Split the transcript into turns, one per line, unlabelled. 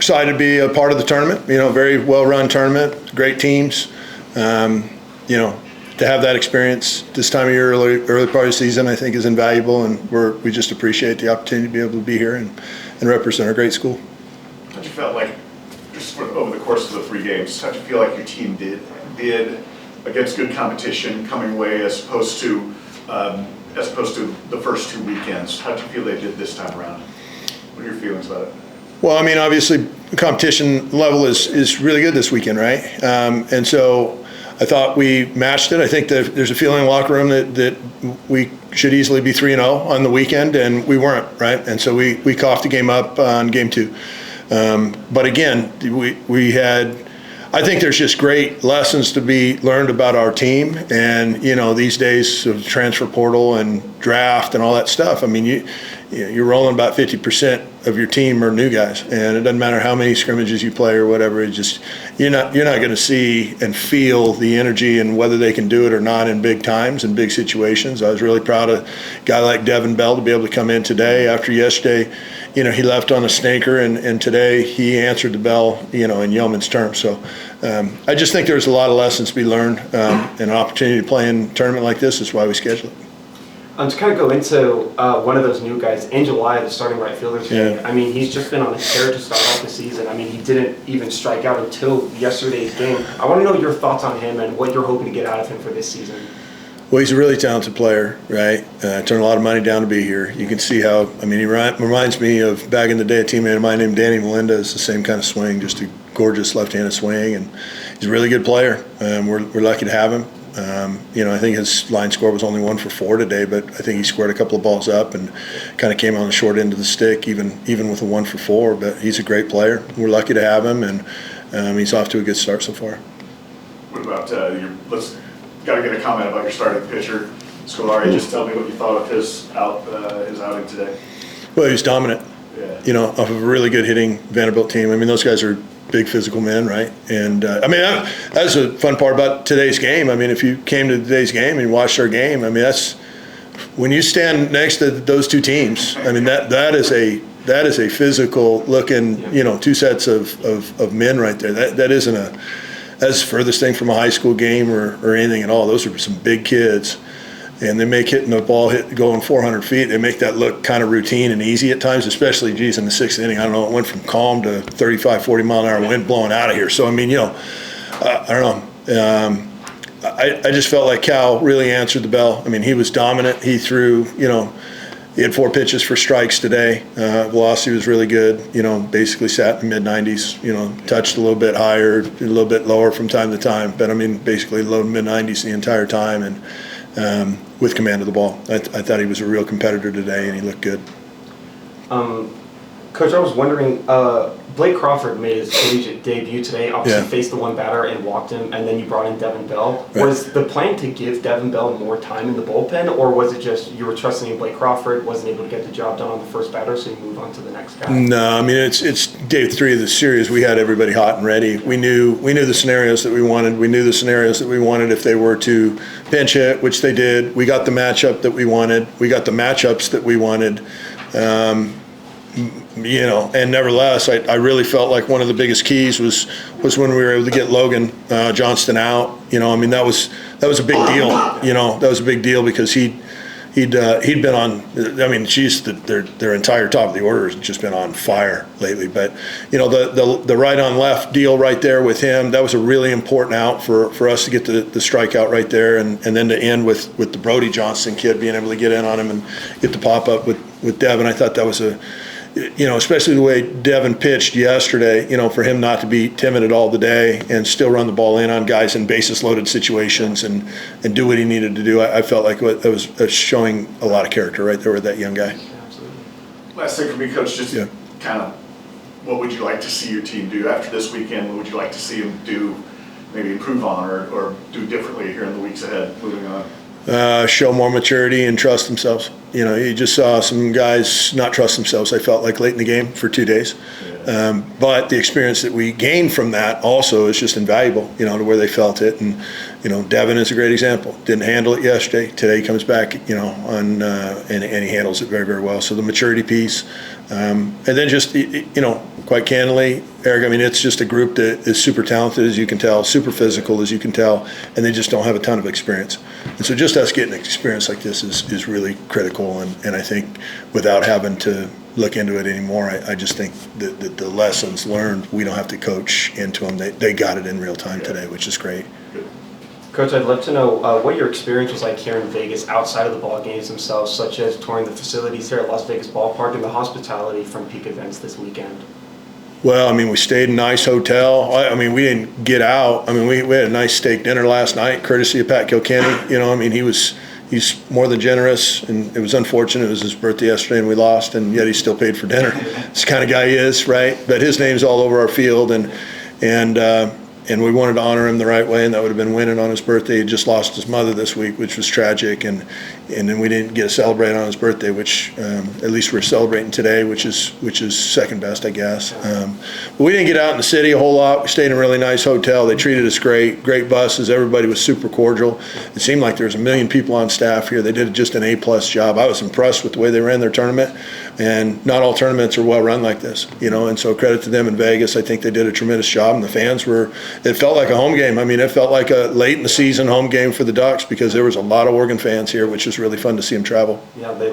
excited to be a part of the tournament. Very well-run tournament, great teams. To have that experience this time of year, early part of the season, I think is invaluable, and we just appreciate the opportunity to be able to be here and represent our great school.
How'd you feel like, just over the course of the 3 games, how'd you feel like your team did against good competition coming away as opposed to the first 2 weekends? How'd you feel they did this time around? What are your feelings about it?
Well, obviously, the competition level is really good this weekend, right? And so I thought we matched it. I think that there's a feeling in the locker room that we should easily be 3-0 on the weekend, and we weren't, right? And so we coughed the game up on game 2. But again, we had, I think there's just great lessons to be learned about our team, and these days of transfer portal and draft and all that stuff. You're rolling about 50% of your team are new guys, and it doesn't matter how many scrimmages you play or whatever. It just you're not going to see and feel the energy and whether they can do it or not in big times and big situations. I was really proud of a guy like Devin Bell to be able to come in today after yesterday. He left on a stinker, and today he answered the bell, in yeoman's terms. So I just think there's a lot of lessons to be learned, and an opportunity to play in a tournament like this is why we schedule it.
To kind of go into one of those new guys, Angelai, the starting right fielder.
Yeah.
He's just been on a tear to start off the season. He didn't even strike out until yesterday's game. I want to know your thoughts on him and what you're hoping to get out of him for this season.
Well, he's a really talented player, right? Turned a lot of money down to be here. You can see how, he reminds me of back in the day, a teammate of mine named Danny Melinda. It's the same kind of swing, just a gorgeous left-handed swing, and he's a really good player. We're lucky to have him. I think his line score was only 1 for 4 today, but I think he squared a couple of balls up and kind of came on the short end of the stick, even with a 1 for 4. But he's a great player. We're lucky to have him, and he's off to a good start so far.
What about got to get a comment about your starting pitcher, Scolari. Just tell me what you thought of his outing today.
Well, he was dominant.
Yeah.
Off of a really good hitting Vanderbilt team. Those guys are big physical men, right? And that's the fun part about today's game. If you came to today's game and watched our game, that's when you stand next to those two teams. That is a physical looking, 2 sets of men right there. That's the furthest thing from a high school game or anything at all. Those are some big kids, and they make hitting the ball going 400 feet. They make that look kind of routine and easy at times, especially, in the 6th inning. I don't know, it went from calm to 35, 40 mile an hour wind blowing out of here. So, I don't know. I just felt like Cal really answered the bell. He was dominant. He threw, he had 4 pitches for strikes today. Velocity was really good. Basically sat in the mid-90s. Touched a little bit higher, a little bit lower from time to time. But basically low to mid-90s the entire time, and with command of the ball. I thought he was a real competitor today, and he looked good.
Coach, I was wondering, Blake Crawford made his collegiate debut today. Obviously faced the one batter and walked him, and then you brought in Devin Bell. Right. Was the plan to give Devin Bell more time in the bullpen, or was it just you were trusting in Blake Crawford, wasn't able to get the job done on the first batter, so you move on to the next guy?
No, it's day 3 of the series. We had everybody hot and ready. We knew the scenarios that we wanted. We knew the scenarios that we wanted if they were to pinch hit, which they did. We got the matchup that we wanted. We got the matchups that we wanted. And nevertheless, I really felt like one of the biggest keys was when we were able to get Logan Johnston out. That was a big deal. That was a big deal because he'd been on. Their entire top of the order has just been on fire lately. But the right on left deal right there with him, that was a really important out for us to get the strikeout right there, and then to end with the Brody Johnston kid being able to get in on him and get the pop up with Devin. I thought that was especially the way Devin pitched yesterday, for him not to be timid at all today and still run the ball in on guys in bases loaded situations and do what he needed to do. I felt like that was showing a lot of character right there with that young guy.
Absolutely. Last thing for me, Coach, just kind of what would you like to see your team do after this weekend? What would you like to see them do, maybe improve on or do differently here in the weeks ahead, moving on?
Show more maturity and trust themselves. You just saw some guys not trust themselves, I felt like, late in the game for 2 days. Yeah. But the experience that we gained from that also is just invaluable, to where they felt it. And, Devin is a great example. Didn't handle it yesterday. Today he comes back, and he handles it very, very well. So the maturity piece. And then just, quite candidly, Eric, I mean, it's just a group that is super talented, as you can tell, super physical, as you can tell, and they just don't have a ton of experience. And so just us getting experience like this is really critical, and I think without having to look into it anymore, I just think that the lessons learned, we don't have to coach into them. They got it in real time today, which is great.
Coach, I'd love to know what your experience was like here in Vegas outside of the ball games themselves, such as touring the facilities here at Las Vegas Ballpark and the hospitality from Peak Events this weekend.
Well, I mean, we stayed in a nice hotel. I mean, we didn't get out. I mean, we had a nice steak dinner last night, courtesy of Pat Kilkenny. You know, I mean, he's more than generous, and it was unfortunate. It was his birthday yesterday, and we lost, and yet he still paid for dinner. It's the kind of guy he is, right? But his name's all over our field, and we wanted to honor him the right way, and that would have been winning on his birthday. He just lost his mother this week, which was tragic, and then we didn't get to celebrate on his birthday, which at least we're celebrating today, which is second best, I guess. But we didn't get out in the city a whole lot. We stayed in a really nice hotel. They treated us great buses. Everybody was super cordial. It seemed like there was 1 million people on staff here. They did just an A+ job. I was impressed with the way they ran their tournament, and not all tournaments are well run like this, you know, and so credit to them in Vegas. I think they did a tremendous job, and the fans it felt like a home game. I mean, it felt like a late in the season home game for the Ducks because there was a lot of Oregon fans here, which was really fun to see them travel.
Yeah, they